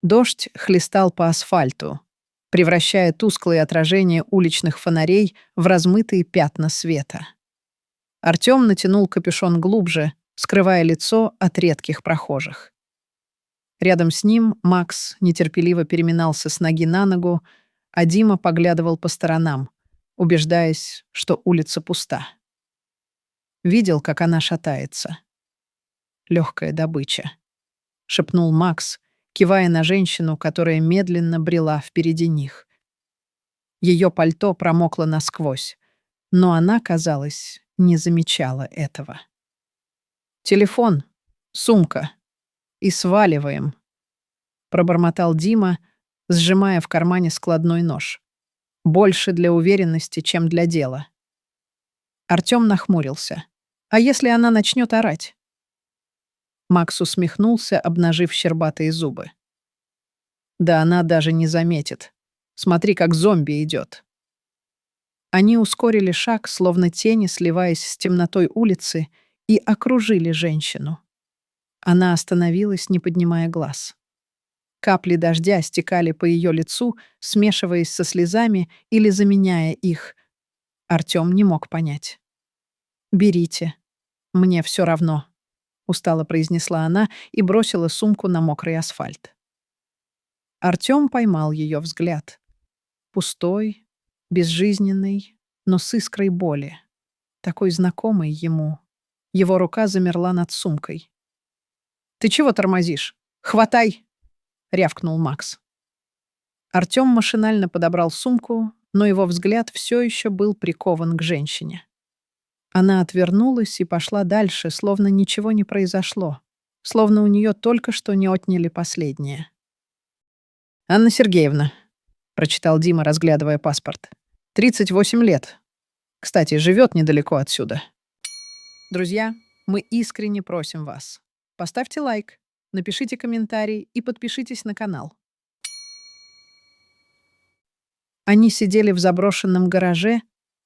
Дождь хлестал по асфальту, превращая тусклые отражения уличных фонарей в размытые пятна света. Артём натянул капюшон глубже, скрывая лицо от редких прохожих. Рядом с ним Макс нетерпеливо переминался с ноги на ногу, а Дима поглядывал по сторонам, убеждаясь, что улица пуста. Видел, как она шатается. «Лёгкая добыча», — шепнул Макс, кивая на женщину, которая медленно брела впереди них. Её пальто промокло насквозь, но она, казалось, не замечала этого. «Телефон, сумка и сваливаем», — пробормотал Дима, сжимая в кармане складной нож. «Больше для уверенности, чем для дела». Артём нахмурился. «А если она начнёт орать?» Макс усмехнулся, обнажив щербатые зубы. «Да она даже не заметит. Смотри, как зомби идёт». Они ускорили шаг, словно тени, сливаясь с темнотой улицы, и окружили женщину. Она остановилась, не поднимая глаз. Капли дождя стекали по ее лицу, смешиваясь со слезами или заменяя их. Артём не мог понять. «Берите. Мне все равно», — устало произнесла она и бросила сумку на мокрый асфальт. Артём поймал ее взгляд. Пустой, безжизненный, но с искрой боли. Такой знакомый ему. Его рука замерла над сумкой. «Ты чего тормозишь? Хватай!» — рявкнул Макс. Артём машинально подобрал сумку, но его взгляд все еще был прикован к женщине. Она отвернулась и пошла дальше, словно ничего не произошло, словно у нее только что не отняли последнее. «Анна Сергеевна», — прочитал Дима, разглядывая паспорт. «38 лет. Кстати, живет недалеко отсюда. Друзья, мы искренне просим вас. Поставьте лайк, напишите комментарий и подпишитесь на канал». Они сидели в заброшенном гараже,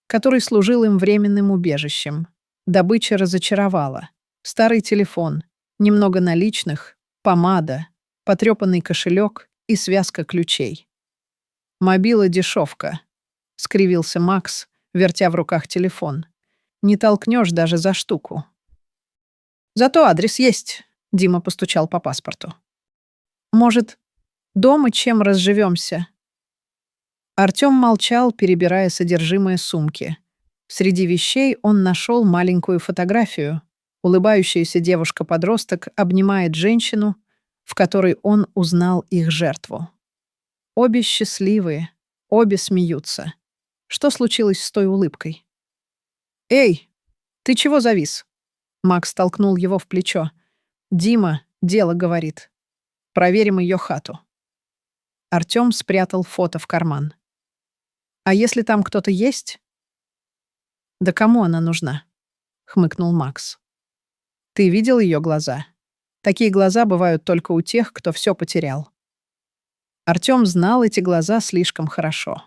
который служил им временным убежищем. Добыча разочаровала. Старый телефон, немного наличных, помада, потрепанный кошелек и связка ключей. «Мобила дешевка», — скривился Макс, вертя в руках телефон. «Не толкнешь даже за штуку». «Зато адрес есть», — Дима постучал по паспорту. «Может, дома чем разживемся?» Артём молчал, перебирая содержимое сумки. Среди вещей он нашел маленькую фотографию. Улыбающаяся девушка-подросток обнимает женщину, в которой он узнал их жертву. Обе счастливые, обе смеются. Что случилось с той улыбкой? «Эй, ты чего завис?» Макс толкнул его в плечо. «Дима, дело говорит. Проверим ее хату». Артём спрятал фото в карман. «А если там кто-то есть?» «Да кому она нужна?» — хмыкнул Макс. «Ты видел ее глаза? Такие глаза бывают только у тех, кто все потерял». Артём знал эти глаза слишком хорошо.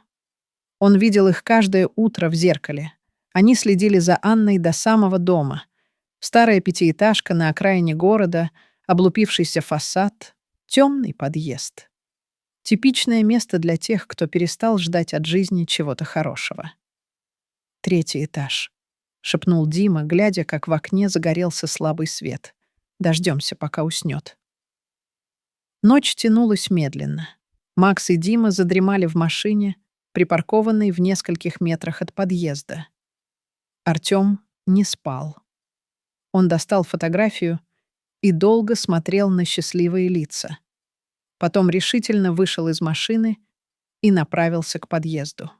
Он видел их каждое утро в зеркале. Они следили за Анной до самого дома. Старая пятиэтажка на окраине города, облупившийся фасад, темный подъезд. Типичное место для тех, кто перестал ждать от жизни чего-то хорошего. «Третий этаж», — шепнул Дима, глядя, как в окне загорелся слабый свет. «Дождемся, пока уснет». Ночь тянулась медленно. Макс и Дима задремали в машине, припаркованной в нескольких метрах от подъезда. Артём не спал. Он достал фотографию и долго смотрел на счастливые лица. Потом решительно вышел из машины и направился к подъезду.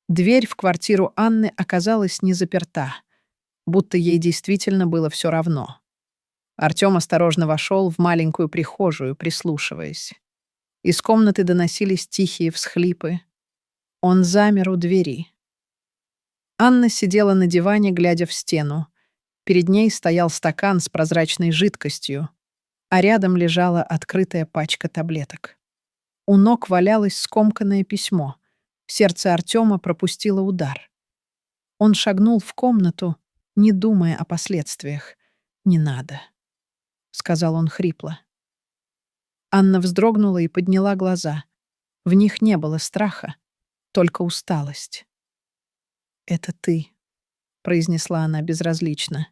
Дверь в квартиру Анны оказалась не заперта, будто ей действительно было все равно. Артём осторожно вошел в маленькую прихожую, прислушиваясь. Из комнаты доносились тихие всхлипы. Он замер у двери. Анна сидела на диване, глядя в стену. Перед ней стоял стакан с прозрачной жидкостью, а рядом лежала открытая пачка таблеток. У ног валялось скомканное письмо. Сердце Артёма пропустило удар. Он шагнул в комнату, не думая о последствиях. «Не надо», — сказал он хрипло. Анна вздрогнула и подняла глаза. В них не было страха, только усталость. «Это ты», — произнесла она безразлично.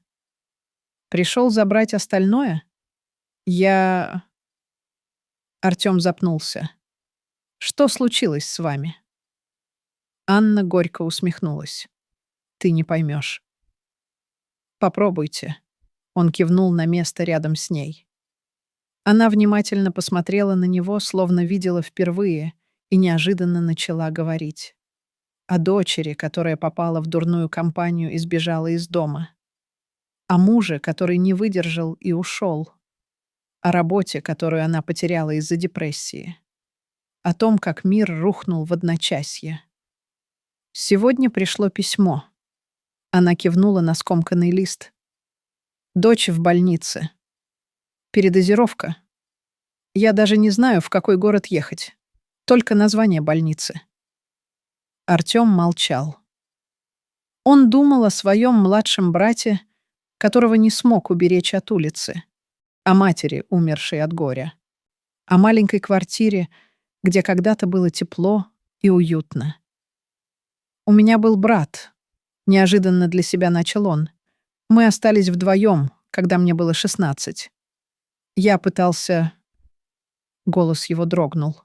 «Пришел забрать остальное? Я...» Артём запнулся. «Что случилось с вами?» Анна горько усмехнулась. «Ты не поймешь. Попробуйте». Он кивнул на место рядом с ней. Она внимательно посмотрела на него, словно видела впервые, и неожиданно начала говорить. О дочери, которая попала в дурную компанию и сбежала из дома. О муже, который не выдержал и ушел. О работе, которую она потеряла из-за депрессии. О том, как мир рухнул в одночасье. Сегодня пришло письмо. Она кивнула на скомканный лист. Дочь в больнице. Передозировка. Я даже не знаю, в какой город ехать. Только название больницы. Артём молчал. Он думал о своем младшем брате, которого не смог уберечь от улицы, о матери, умершей от горя, о маленькой квартире, где когда-то было тепло и уютно. «У меня был брат», — неожиданно для себя начал он. «Мы остались вдвоем, когда мне было 16. Я пытался...» Голос его дрогнул.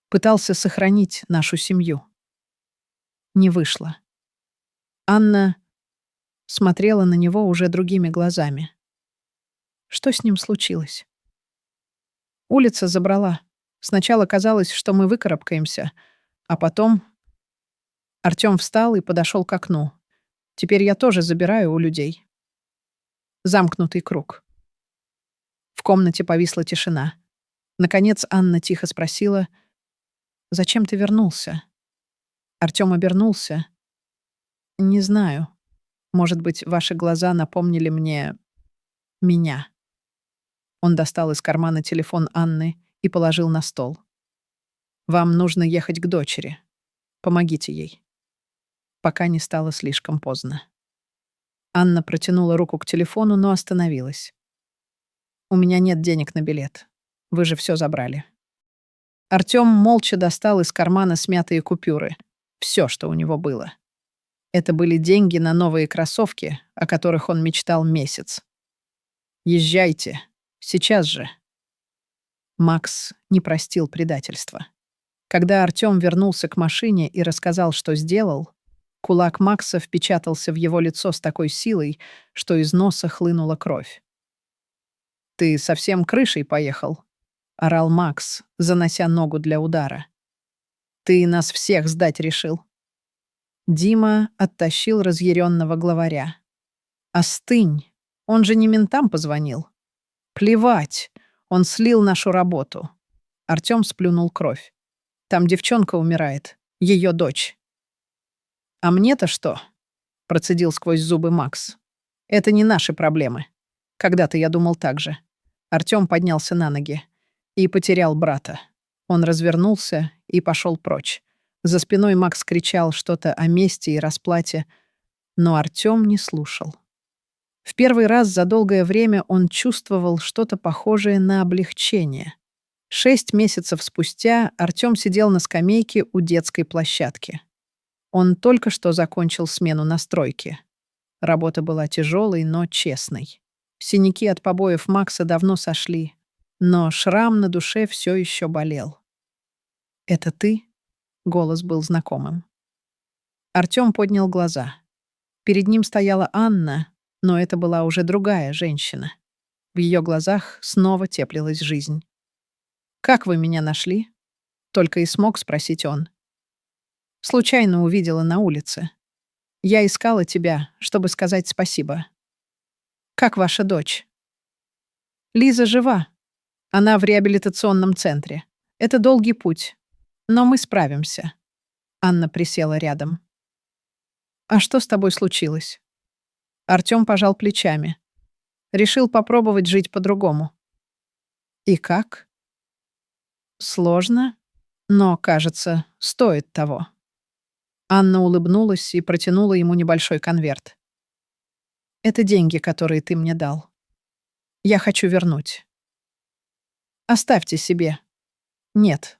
«Пытался сохранить нашу семью. Не вышло». Анна смотрела на него уже другими глазами. Что с ним случилось? Улица забрала. Сначала казалось, что мы выкарабкаемся, а потом... Артём встал и подошел к окну. Теперь я тоже забираю у людей. Замкнутый круг. В комнате повисла тишина. Наконец Анна тихо спросила: «Зачем ты вернулся?» Артём обернулся. «Не знаю. Может быть, ваши глаза напомнили мне... меня». Он достал из кармана телефон Анны и положил на стол. «Вам нужно ехать к дочери. Помогите ей». Пока не стало слишком поздно. Анна протянула руку к телефону, но остановилась. «У меня нет денег на билет. Вы же все забрали». Артём молча достал из кармана смятые купюры. Все, что у него было. Это были деньги на новые кроссовки, о которых он мечтал месяц. «Езжайте. Сейчас же». Макс не простил предательства. Когда Артём вернулся к машине и рассказал, что сделал, кулак Макса впечатался в его лицо с такой силой, что из носа хлынула кровь. «Ты совсем крышей поехал?» — орал Макс, занося ногу для удара. «Ты нас всех сдать решил». Дима оттащил разъяренного главаря. «Остынь, он же не ментам позвонил». «Плевать, он слил нашу работу». Артём сплюнул кровь. «Там девчонка умирает, ее дочь». «А мне-то что?» — процедил сквозь зубы Макс. «Это не наши проблемы. Когда-то я думал так же». Артём поднялся на ноги и потерял брата. Он развернулся и пошел прочь. За спиной Макс кричал что-то о мести и расплате, но Артём не слушал. В первый раз за долгое время он чувствовал что-то похожее на облегчение. 6 месяцев спустя Артём сидел на скамейке у детской площадки. Он только что закончил смену на стройке. Работа была тяжелой, но честной. Синяки от побоев Макса давно сошли, но шрам на душе все еще болел. «Это ты?» — голос был знакомым. Артём поднял глаза. Перед ним стояла Анна, но это была уже другая женщина. В ее глазах снова теплилась жизнь. «Как вы меня нашли?» — только и смог спросить он. «Случайно увидела на улице. Я искала тебя, чтобы сказать спасибо. Как ваша дочь?» «Лиза жива. Она в реабилитационном центре. Это долгий путь. Но мы справимся». Анна присела рядом. «А что с тобой случилось?» Артём пожал плечами. Решил попробовать жить по-другому. «И как?» «Сложно, но, кажется, стоит того». Анна улыбнулась и протянула ему небольшой конверт. «Это деньги, которые ты мне дал. Я хочу вернуть». Оставьте себе. Нет.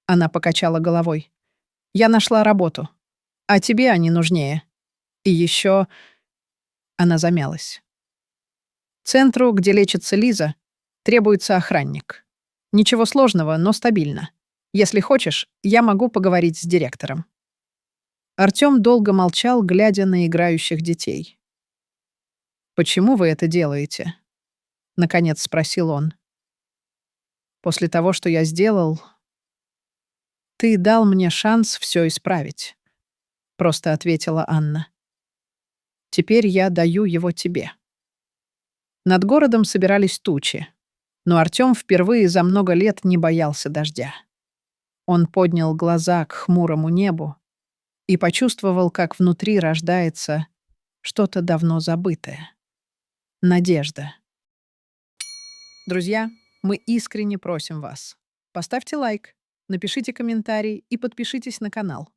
Она покачала головой. Я нашла работу. А тебе они нужнее. И еще... Она замялась. Центру, где лечится Лиза, требуется охранник. Ничего сложного, но стабильно. Если хочешь, я могу поговорить с директором. Артём долго молчал, глядя на играющих детей. «Почему вы это делаете?» — наконец спросил он. «После того, что я сделал, ты дал мне шанс все исправить», — просто ответила Анна. «Теперь я даю его тебе». Над городом собирались тучи, но Артём впервые за много лет не боялся дождя. Он поднял глаза к хмурому небу и почувствовал, как внутри рождается что-то давно забытое. Надежда. Друзья, мы искренне просим вас. Поставьте лайк, напишите комментарий и подпишитесь на канал.